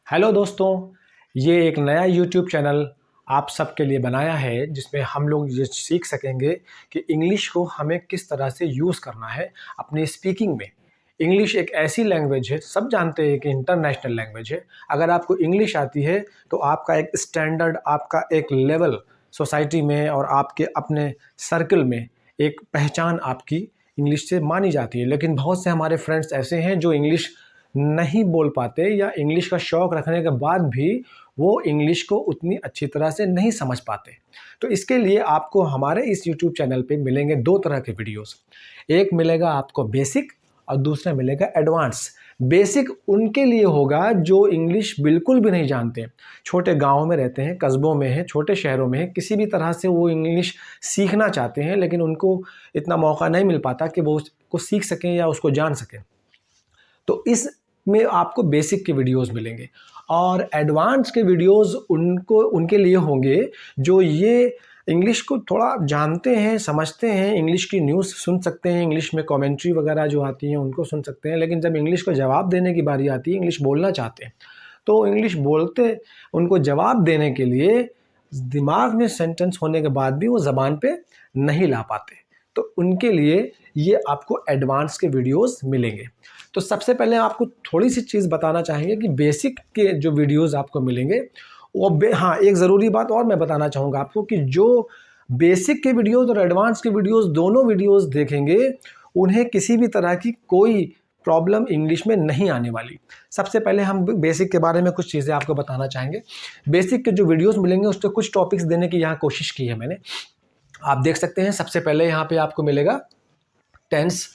Hello दोस्तों, ये एक नया यूट्यूब चैनल आप सबके लिए बनाया है जिसमें हम लोग ये सीख सकेंगे कि इंग्लिश को हमें किस तरह से यूज़ करना है अपनी स्पीकिंग में। इंग्लिश एक ऐसी लैंग्वेज है, सब जानते हैं कि इंटरनेशनल लैंग्वेज है। अगर आपको इंग्लिश आती है तो आपका एक स्टैंडर्ड, आपका एक लेवल सोसाइटी में और आपके अपने सर्कल में एक पहचान आपकी इंग्लिश से मानी जाती है। लेकिन बहुत से हमारे फ्रेंड्स ऐसे हैं जो इंग्लिश नहीं बोल पाते या इंग्लिश का शौक़ रखने के बाद भी वो इंग्लिश को उतनी अच्छी तरह से नहीं समझ पाते। तो इसके लिए आपको हमारे इस यूट्यूब चैनल पे मिलेंगे दो तरह के वीडियोस। एक मिलेगा आपको बेसिक और दूसरा मिलेगा एडवांस। बेसिक उनके लिए होगा जो इंग्लिश बिल्कुल भी नहीं जानते, छोटे गाँव में रहते हैं, कस्बों में हैं, छोटे शहरों में हैं, किसी भी तरह से वो इंग्लिश सीखना चाहते हैं लेकिन उनको इतना मौका नहीं मिल पाता कि वो उसको सीख सकें या उसको जान सकें। तो इस में आपको बेसिक के वीडियोस मिलेंगे और एडवांस के वीडियोस उनके लिए होंगे जो ये इंग्लिश को थोड़ा जानते हैं, समझते हैं, इंग्लिश की न्यूज़ सुन सकते हैं, इंग्लिश में कमेंट्री वगैरह जो आती हैं उनको सुन सकते हैं, लेकिन जब इंग्लिश को जवाब देने की बारी आती है, इंग्लिश बोलना चाहते हैं, तो इंग्लिश बोलते उनको जवाब देने के लिए दिमाग में सेंटेंस होने के बाद भी वो ज़बान पे नहीं ला पाते। तो उनके लिए ये आपको एडवांस के वीडियोस मिलेंगे। तो सबसे पहले आपको थोड़ी सी चीज़ बताना चाहेंगे कि बेसिक के जो वीडियोस आपको मिलेंगे वो हाँ, एक ज़रूरी बात और मैं बताना चाहूँगा आपको कि जो बेसिक के वीडियोस और एडवांस के वीडियोस दोनों वीडियोस देखेंगे उन्हें किसी भी तरह की कोई प्रॉब्लम इंग्लिश में नहीं आने वाली। सबसे पहले हम बेसिक के बारे में कुछ चीज़ें आपको बताना चाहेंगे। बेसिक के जो वीडियोस मिलेंगे उस पर कुछ टॉपिक्स देने की यहाँ कोशिश की है मैंने। आप देख सकते हैं सबसे पहले यहाँ पे आपको मिलेगा टेंस।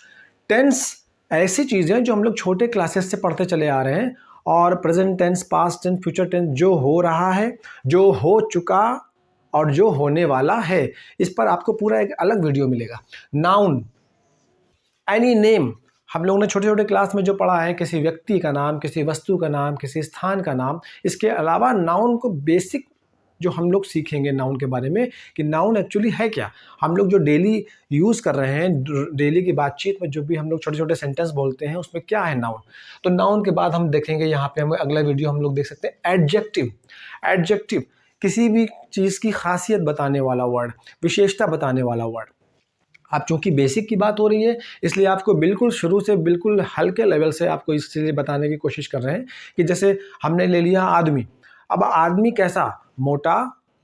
टेंस ऐसी चीज़ है जो हम लोग छोटे क्लासेस से पढ़ते चले आ रहे हैं और present tense, past tense, future tense, जो हो रहा है, जो हो चुका और जो होने वाला है, इस पर आपको पूरा एक अलग वीडियो मिलेगा। नाउन, एनी नेम, हम लोगों ने छोटे छोटे क्लास में जो पढ़ा है, किसी व्यक्ति का नाम, किसी वस्तु का नाम, किसी स्थान का नाम। इसके अलावा नाउन को बेसिक जो हम लोग सीखेंगे नाउन के बारे में कि नाउन एक्चुअली है क्या। हम लोग जो डेली यूज़ कर रहे हैं, डेली की बातचीत में जो भी हम लोग छोटे छोटे सेंटेंस बोलते हैं उसमें क्या है नाउन। तो नाउन के बाद हम देखेंगे यहाँ पे, हम अगला वीडियो हम लोग देख सकते हैं एडजेक्टिव। एडजेक्टिव किसी भी चीज़ की खासियत बताने वाला वर्ड, विशेषता बताने वाला वर्ड। आप चूँकि बेसिक की बात हो रही है इसलिए आपको बिल्कुल शुरू से बिल्कुल हल्के लेवल से आपको इस चीज़ बताने की कोशिश कर रहे हैं कि जैसे हमने ले लिया आदमी। अब आदमी कैसा, मोटा,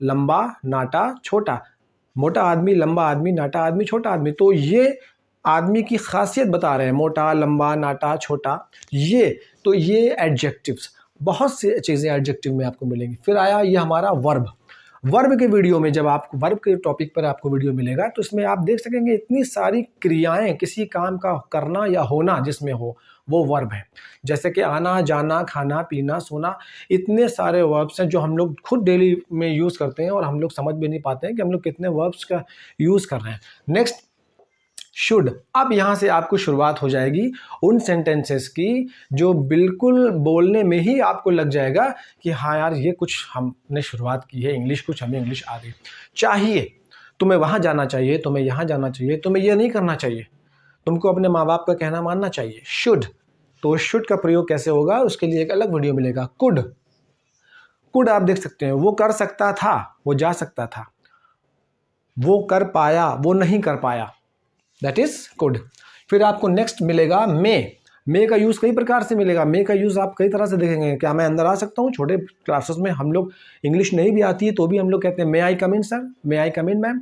लंबा, नाटा, छोटा। मोटा आदमी, लंबा आदमी, नाटा आदमी, छोटा आदमी। तो ये आदमी की खासियत बता रहे हैं, मोटा, लंबा, नाटा, छोटा। ये एडजेक्टिव्स, बहुत सी चीज़ें एडजेक्टिव में आपको मिलेंगी। फिर आया ये हमारा वर्ब। वर्ब के वीडियो में जब आपको वर्ब के टॉपिक पर आपको वीडियो मिलेगा तो इसमें आप देख सकेंगे इतनी सारी क्रियाएं, किसी काम का करना या होना जिसमें हो वो वर्ब है। जैसे कि आना, जाना, खाना, पीना, सोना, इतने सारे वर्ब्स हैं जो हम लोग खुद डेली में यूज़ करते हैं और हम लोग समझ भी नहीं पाते हैं कि हम लोग कितने वर्ब्स का यूज़ कर रहे हैं। Next, should. अब यहाँ से आपको शुरुआत हो जाएगी उन सेंटेंसेस की जो बिल्कुल बोलने में ही आपको लग जाएगा कि हाँ यार, ये कुछ हमने शुरुआत की है इंग्लिश, कुछ हमें इंग्लिश आ गई। चाहिए, तुम्हें वहाँ जाना चाहिए, तुम्हें यहाँ जाना चाहिए, तुम्हें ये नहीं करना चाहिए, तुमको अपने माँ बाप का कहना मानना चाहिए। शुड, तो शुड का प्रयोग कैसे होगा उसके लिए एक अलग वीडियो मिलेगा। कुड, कुड आप देख सकते हैं, वो कर सकता था, वो जा सकता था, वो कर पाया, वो नहीं कर पाया, दैट इज कुड। फिर आपको नेक्स्ट मिलेगा मे का यूज़ कई प्रकार से मिलेगा। मे का यूज़ आप कई तरह से देखेंगे। क्या मैं अंदर आ सकता हूँ? छोटे क्लासेस में हम लोग इंग्लिश नहीं भी आती है तो भी हम लोग कहते हैं मे आई कम इन सर, मे आई कम इन मैम।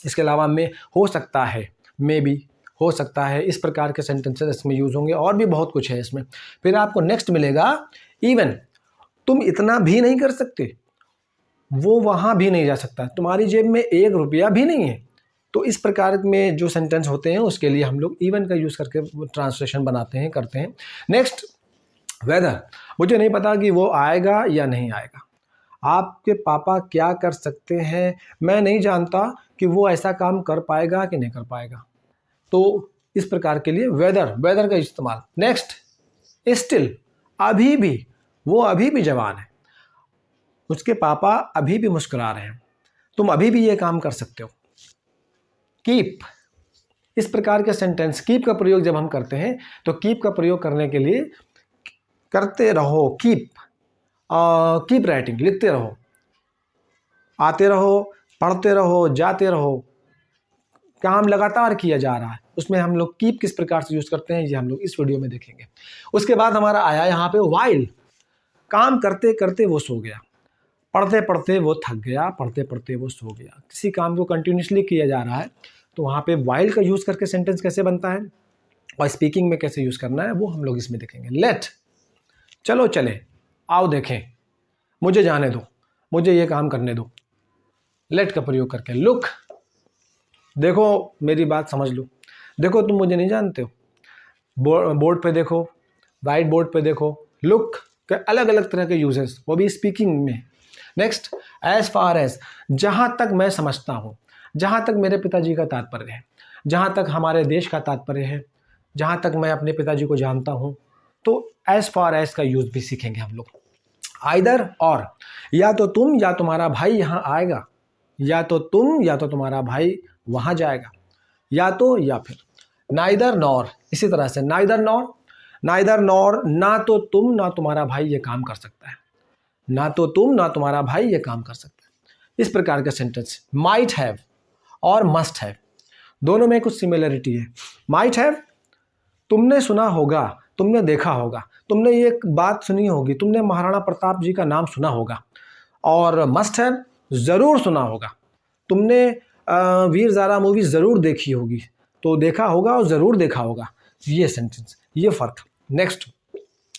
इसके अलावा मे हो सकता है, मे भी हो सकता है, इस प्रकार के सेंटेंसेस इसमें यूज़ होंगे और भी बहुत कुछ है इसमें। फिर आपको नेक्स्ट मिलेगा इवन, तुम इतना भी नहीं कर सकते, वो वहाँ भी नहीं जा सकता, तुम्हारी जेब में 1 रुपया भी नहीं है। तो इस प्रकार में जो सेंटेंस होते हैं उसके लिए हम लोग इवन का यूज़ करके ट्रांसलेशन बनाते हैं, करते हैं। नेक्स्ट, वेदर, मुझे नहीं पता कि वो आएगा या नहीं आएगा। आपके पापा क्या कर सकते हैं, मैं नहीं जानता कि वो ऐसा काम कर पाएगा कि नहीं कर पाएगा। तो इस प्रकार के लिए वेदर का इस्तेमाल। नेक्स्ट, स्टिल, अभी भी, वो अभी भी जवान है, उसके पापा अभी भी मुस्कुरा रहे हैं, तुम अभी भी ये काम कर सकते हो। कीप, इस प्रकार के सेंटेंस, कीप का प्रयोग जब हम करते हैं तो कीप का प्रयोग करने के लिए करते रहो, कीप, कीप राइटिंग, लिखते रहो, आते रहो, पढ़ते रहो, जाते रहो, काम लगातार किया जा रहा है। उसमें हम लोग कीप किस प्रकार से यूज़ करते हैं ये हम लोग इस वीडियो में देखेंगे। उसके बाद हमारा आया यहाँ पे वाइल, काम करते करते वो सो गया, पढ़ते पढ़ते वो थक गया, पढ़ते पढ़ते वो सो गया। किसी काम को कंटिन्यूसली किया जा रहा है तो वहाँ पे वाइल का यूज़ करके सेंटेंस कैसे बनता है और स्पीकिंग में कैसे यूज़ करना है वो हम लोग इसमें देखेंगे। लेट, चलो चले, आओ देखें, मुझे जाने दो, मुझे ये काम करने दो, लेट का प्रयोग करके। लुक, देखो, मेरी बात समझ लो, देखो तुम मुझे नहीं जानते हो, बोर्ड पे देखो, वाइट बोर्ड पे देखो। लुक के अलग अलग तरह के यूजेस, वो भी स्पीकिंग में। नेक्स्ट, एज फार एज, जहाँ तक मैं समझता हूँ, जहाँ तक मेरे पिताजी का तात्पर्य है, जहाँ तक हमारे देश का तात्पर्य है, जहाँ तक मैं अपने पिताजी को जानता हूँ, तो एज फार एज का यूज़ भी सीखेंगे हम लोग। आइदर और, या तो तुम या तुम्हारा भाई यहाँ आएगा, या तो तुम या तो तुम्हारा भाई वहाँ जाएगा, या तो या फिर। नाइदर नॉर, इसी तरह से नाइदर नॉर, नाइदर नॉर, ना तो तुम ना तुम्हारा भाई ये काम कर सकता है, ना तो तुम ना तुम्हारा भाई ये काम कर सकता है। इस प्रकार का सेंटेंस। माइट हैव और मस्ट हैव, दोनों में कुछ सिमिलरिटी है। माइट हैव, तुमने सुना होगा, तुमने देखा होगा, तुमने ये बात सुनी होगी, तुमने महाराणा प्रताप जी का नाम सुना होगा। और मस्ट हैव, ज़रूर सुना होगा, तुमने वीर ज़ारा मूवी ज़रूर देखी होगी, तो देखा होगा और ज़रूर देखा होगा। ये सेंटेंस, ये फ़र्क। Next,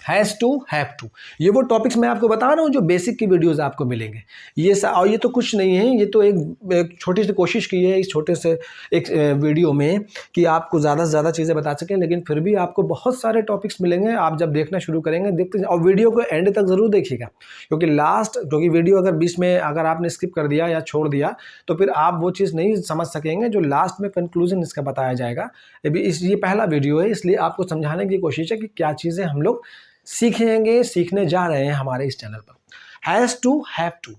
has to, have to, ये वो टॉपिक्स मैं आपको बता रहा हूँ जो बेसिक की वीडियोस आपको मिलेंगे। और ये तो कुछ नहीं है, ये तो एक छोटी सी कोशिश की है इस छोटे से एक वीडियो में कि आपको ज़्यादा से ज़्यादा चीज़ें बता सकें, लेकिन फिर भी आपको बहुत सारे टॉपिक्स मिलेंगे। आप जब देखना शुरू करेंगे देखते, और वीडियो को एंड तक ज़रूर देखिएगा, क्योंकि वीडियो अगर बीच में अगर आपने स्किप कर दिया या छोड़ दिया तो फिर आप वो चीज़ नहीं समझ सकेंगे जो लास्ट में कंक्लूजन इसका बताया जाएगा। ये पहला वीडियो है, इसलिए आपको समझाने की कोशिश है कि क्या चीज़ें हम लोग सीखेंगे, सीखने जा रहे हैं हमारे इस चैनल पर। हैज़ टू, हैव टू,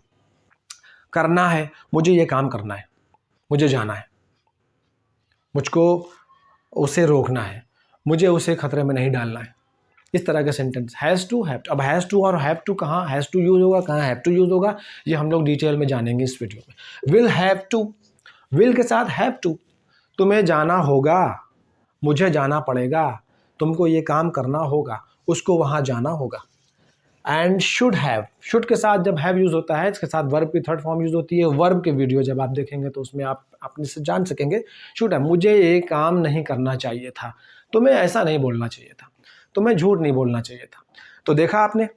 करना है, मुझे ये काम करना है, मुझे जाना है, मुझको उसे रोकना है, मुझे उसे खतरे में नहीं डालना है। इस तरह के sentence has to, have to. अब हैज़ टू और हैव टू कहाँ हैज़ टू यूज़ होगा, कहाँ हैव टू यूज़ होगा, ये हम लोग डिटेल में जानेंगे इस वीडियो में। विल हैव टू, विल के साथ हैव टू, तुम्हें जाना होगा, मुझे जाना पड़ेगा, तुमको ये काम करना होगा, उसको वहाँ जाना होगा। एंड शुड हैव, शुड के साथ जब हैव यूज़ होता है, इसके साथ वर्ब की थर्ड फॉर्म यूज़ होती है। वर्ब के वीडियो जब आप देखेंगे तो उसमें आप अपने से जान सकेंगे। शुड हैव, मुझे ये काम नहीं करना चाहिए था, तुम्हें ऐसा नहीं बोलना चाहिए था, तुम्हें झूठ नहीं बोलना चाहिए था। तो देखा आपने,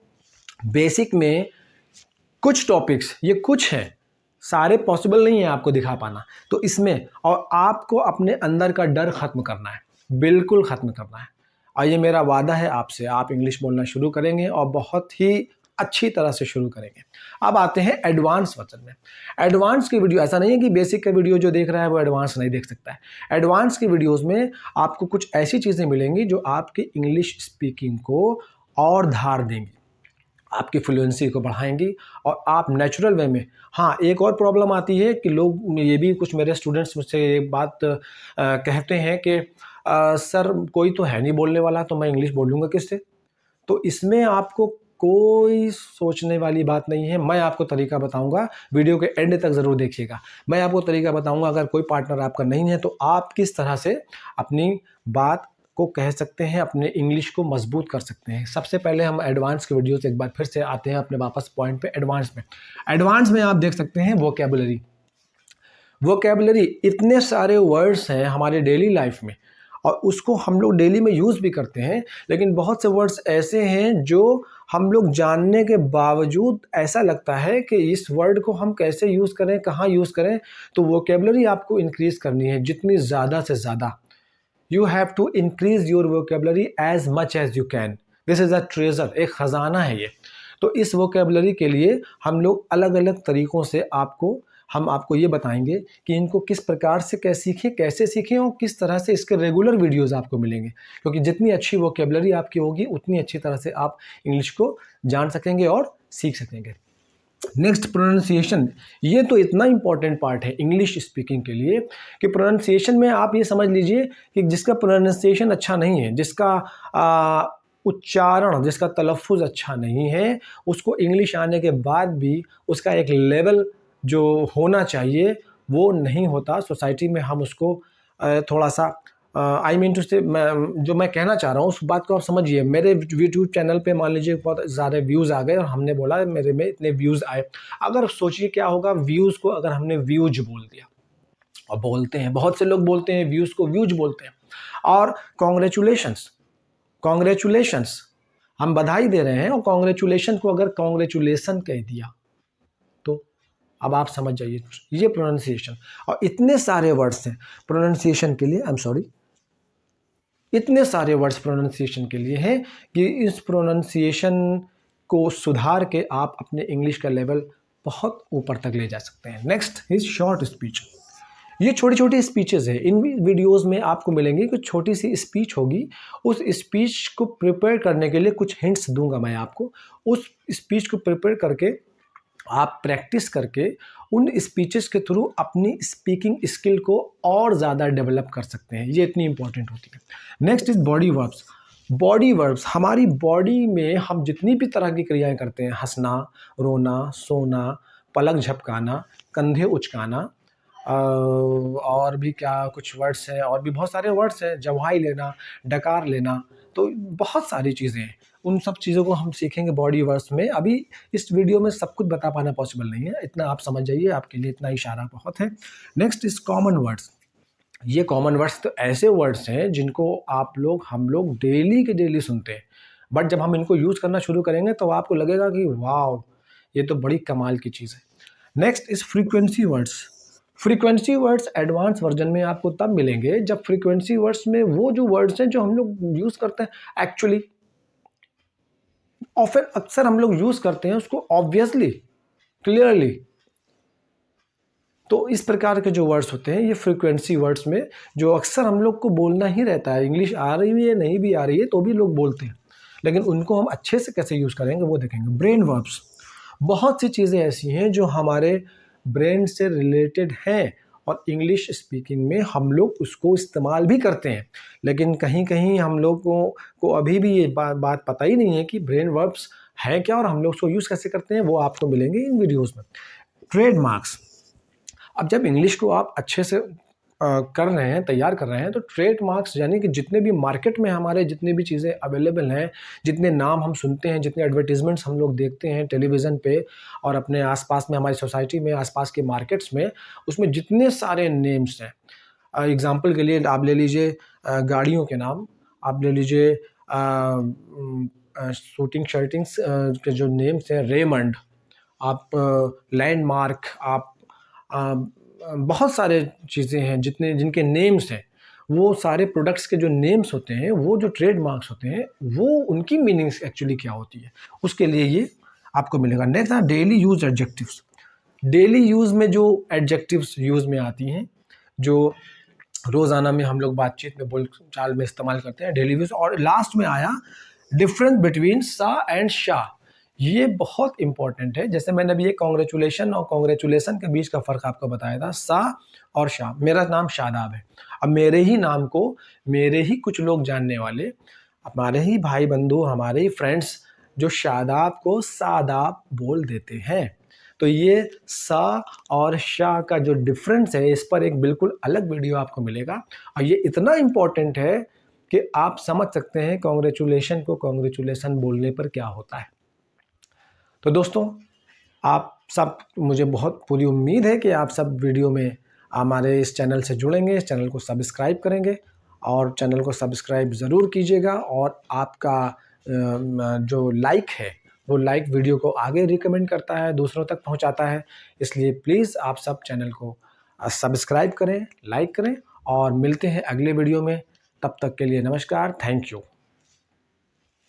बेसिक में कुछ टॉपिक्स, ये कुछ हैं, सारे पॉसिबल नहीं है आपको दिखा पाना, तो इसमें और आपको अपने अंदर का डर ख़त्म करना है, बिल्कुल ख़त्म करना है। और ये मेरा वादा है आपसे, आप इंग्लिश बोलना शुरू करेंगे और बहुत ही अच्छी तरह से शुरू करेंगे। अब आते हैं एडवांस वर्जन में। एडवांस की वीडियो, ऐसा नहीं है कि बेसिक का वीडियो जो देख रहा है वो एडवांस नहीं देख सकता है। एडवांस की वीडियोस में आपको कुछ ऐसी चीज़ें मिलेंगी जो आपकी इंग्लिश स्पीकिंग को और धार देंगी, आपकी फ्लुएंसी को बढ़ाएंगी और आप नेचुरल वे में। हाँ, एक और प्रॉब्लम आती है कि लोग, ये भी कुछ मेरे स्टूडेंट्स मुझसे एक बात कहते हैं कि सर कोई तो है नहीं बोलने वाला, तो मैं इंग्लिश बोलूँगा किससे। तो इसमें आपको कोई सोचने वाली बात नहीं है, मैं आपको तरीका बताऊंगा, वीडियो के एंड तक ज़रूर देखिएगा। मैं आपको तरीका बताऊंगा, अगर कोई पार्टनर आपका नहीं है तो आप किस तरह से अपनी बात को कह सकते हैं, अपने इंग्लिश को मजबूत कर सकते हैं। सबसे पहले हम एडवांस की वीडियो से एक बार फिर से आते हैं अपने वापस पॉइंट पे। एडवांस में आप देख सकते हैं वोकैबुलरी। वोकैबुलरी, इतने सारे वर्ड्स हैं हमारे डेली लाइफ में और उसको हम लोग डेली में यूज़ भी करते हैं, लेकिन बहुत से वर्ड्स ऐसे हैं जो हम लोग जानने के बावजूद ऐसा लगता है कि इस वर्ड को हम कैसे यूज़ करें, कहाँ यूज़ करें। तो वोकैबुलरी आपको इंक्रीज़ करनी है जितनी ज़्यादा से ज़्यादा। You have to increase your vocabulary as much as you can. This is a treasure, एक ख़जाना है ये। तो इस वोकैबुलरी के लिए हम लोग अलग अलग तरीक़ों से हम आपको ये बताएंगे कि इनको किस प्रकार से कैसे सीखें और किस तरह से इसके रेगुलर वीडियोस आपको मिलेंगे, क्योंकि जितनी अच्छी वोकैबुलरी आपकी होगी उतनी अच्छी तरह से आप इंग्लिश को जान सकेंगे और सीख सकेंगे। Next, pronunciation. ये तो इतना इम्पॉर्टेंट पार्ट है इंग्लिश स्पीकिंग के लिए कि प्रोनाउंसिएशन में आप ये समझ लीजिए कि जिसका प्रोनाउंसिएशन अच्छा नहीं है, जिसका उच्चारण जिसका तलफ़ुज़ अच्छा नहीं है, उसको इंग्लिश आने के बाद भी उसका एक लेवल जो होना चाहिए वो नहीं होता। सोसाइटी में हम उसको थोड़ा-सा आई मीन टू से मैं कहना चाह रहा हूँ उस बात को आप समझिए। मेरे यूट्यूब चैनल पे मान लीजिए बहुत ज़्यादा व्यूज़ आ गए और हमने बोला मेरे में इतने व्यूज़ आए। अगर सोचिए क्या होगा व्यूज़ को अगर हमने व्यूज बोल दिया, और बोलते हैं बहुत से लोग बोलते हैं व्यूज़ को व्यूज बोलते हैं। और कांग्रेचुलेशंस, कांग्रेचुलेशंस हम बधाई दे रहे हैं और कांग्रेचुलेशन को अगर कांग्रेचुलेशन कह दिया तो अब आप समझ जाइए ये प्रोनाउंसिएशन। और इतने सारे वर्ड्स हैं प्रोनाउंसिएशन के लिए, आई एम सॉरी, इतने सारे वर्ड्स प्रोनाउंसिएशन के लिए हैं कि इस प्रोनाउंसिएशन को सुधार के आप अपने इंग्लिश का लेवल बहुत ऊपर तक ले जा सकते हैं। Next is short speech. ये छोटी छोटी स्पीचेस है, इन वीडियोस में आपको मिलेंगी कुछ छोटी सी स्पीच होगी। उस स्पीच को प्रिपेयर करने के लिए कुछ हिंट्स दूंगा मैं आपको। उस स्पीच को प्रिपेयर करके आप प्रैक्टिस करके उन स्पीचेस के थ्रू अपनी स्पीकिंग स्किल को और ज़्यादा डेवलप कर सकते हैं। ये इतनी इंपॉर्टेंट होती है। Next is body verbs. Body verbs हमारी बॉडी में हम जितनी भी तरह की क्रियाएं करते हैं, हंसना, रोना, सोना, पलक झपकाना, कंधे उचकाना, और भी क्या कुछ वर्ड्स हैं, और भी बहुत सारे वर्ड्स हैं, जवाई लेना, डकार लेना, तो बहुत सारी चीज़ें हैं। उन सब चीज़ों को हम सीखेंगे बॉडी वर्ड्स में। अभी इस वीडियो में सब कुछ बता पाना पॉसिबल नहीं है, इतना आप समझ जाइए, आपके लिए इतना इशारा बहुत है। Next is common words. ये कॉमन वर्ड्स तो ऐसे वर्ड्स हैं जिनको हम लोग डेली के डेली सुनते हैं, बट जब हम इनको यूज़ करना शुरू करेंगे तो आपको लगेगा कि वाह ये तो बड़ी कमाल की चीज़ है। Next is frequency words. Frequency words advance version में आपको तब मिलेंगे जब फ्रीक्वेंसी वर्ड्स में वो जो वर्ड्स हैं जो हम लोग यूज़ करते हैं एक्चुअली, और फिर अक्सर हम लोग यूज़ करते हैं उसको ऑब्वियसली, क्लियरली। तो इस प्रकार के जो वर्ड्स होते हैं ये फ्रीक्वेंसी वर्ड्स में, जो अक्सर हम लोग को बोलना ही रहता है, इंग्लिश आ रही है नहीं भी आ रही है तो भी लोग बोलते हैं, लेकिन उनको हम अच्छे से कैसे यूज़ करेंगे वो देखेंगे। ब्रेन वर्ब्स, बहुत सी चीज़ें ऐसी हैं जो हमारे ब्रेन से रिलेटेड हैं और इंग्लिश स्पीकिंग में हम लोग उसको इस्तेमाल भी करते हैं, लेकिन कहीं कहीं हम लोगों को अभी भी ये बात पता ही नहीं है कि ब्रेन वर्ब्स है क्या और हम लोग उसको यूज़ कैसे करते हैं, वो आपको मिलेंगे इन वीडियोस में। ट्रेडमार्क्स, अब जब इंग्लिश को आप अच्छे से कर रहे हैं, तैयार कर रहे हैं, तो ट्रेडमार्क्स यानी कि जितने भी मार्केट में हमारे जितने भी चीज़ें अवेलेबल हैं, जितने नाम हम सुनते हैं, जितने एडवर्टीजमेंट्स हम लोग देखते हैं टेलीविज़न पे और अपने आसपास में हमारी सोसाइटी में, आसपास के मार्केट्स में, उसमें जितने सारे नेम्स हैं। एग्जांपल के लिए आप ले लीजिए गाड़ियों के नाम, आप ले लीजिए शूटिंग शर्टिंग्स के जो नेम्स हैं, रेमंड, आप लैंडमार्क, आप बहुत सारे चीज़ें हैं जिनके नेम्स हैं, वो सारे प्रोडक्ट्स के जो नेम्स होते हैं, वो जो ट्रेडमार्क्स होते हैं, वो उनकी मीनिंग्स एक्चुअली क्या होती है, उसके लिए ये आपको मिलेगा। नेक्स्ट है daily use adjectives. Daily use में जो एडजेक्टिव्स यूज़ में आती हैं, जो रोज़ाना में हम लोग बातचीत में बोल चाल में इस्तेमाल करते हैं, डेली यूज़। और लास्ट में आया डिफरेंस बिटवीन सा एंड शाह। ये बहुत इंपॉर्टेंट है। जैसे मैंने अभी ये कांग्रेचुलेशन और कांग्रेचुलेशन के बीच का फ़र्क आपको बताया था, सा और शाह। मेरा नाम शादाब है, अब मेरे ही नाम को मेरे ही कुछ लोग जानने वाले, हमारे ही भाई बंधु, हमारे ही फ्रेंड्स जो शादाब को सादाब बोल देते हैं। तो ये सा और शाह का जो डिफरेंस है, इस पर एक बिल्कुल अलग वीडियो आपको मिलेगा। और ये इतना इम्पोर्टेंट है कि आप समझ सकते हैं कांग्रेचुलेशन को कांग्रेचुलेशन बोलने पर क्या होता है। तो दोस्तों, आप सब, मुझे बहुत पूरी उम्मीद है कि आप सब वीडियो में हमारे इस चैनल से जुड़ेंगे, इस चैनल को सब्सक्राइब करेंगे, और चैनल को सब्सक्राइब ज़रूर कीजिएगा। और आपका जो लाइक है, वो लाइक वीडियो को आगे रिकमेंड करता है, दूसरों तक पहुंचाता है। इसलिए प्लीज़ आप सब चैनल को सब्सक्राइब करें, लाइक करें, और मिलते हैं अगले वीडियो में। तब तक के लिए नमस्कार, थैंक यू।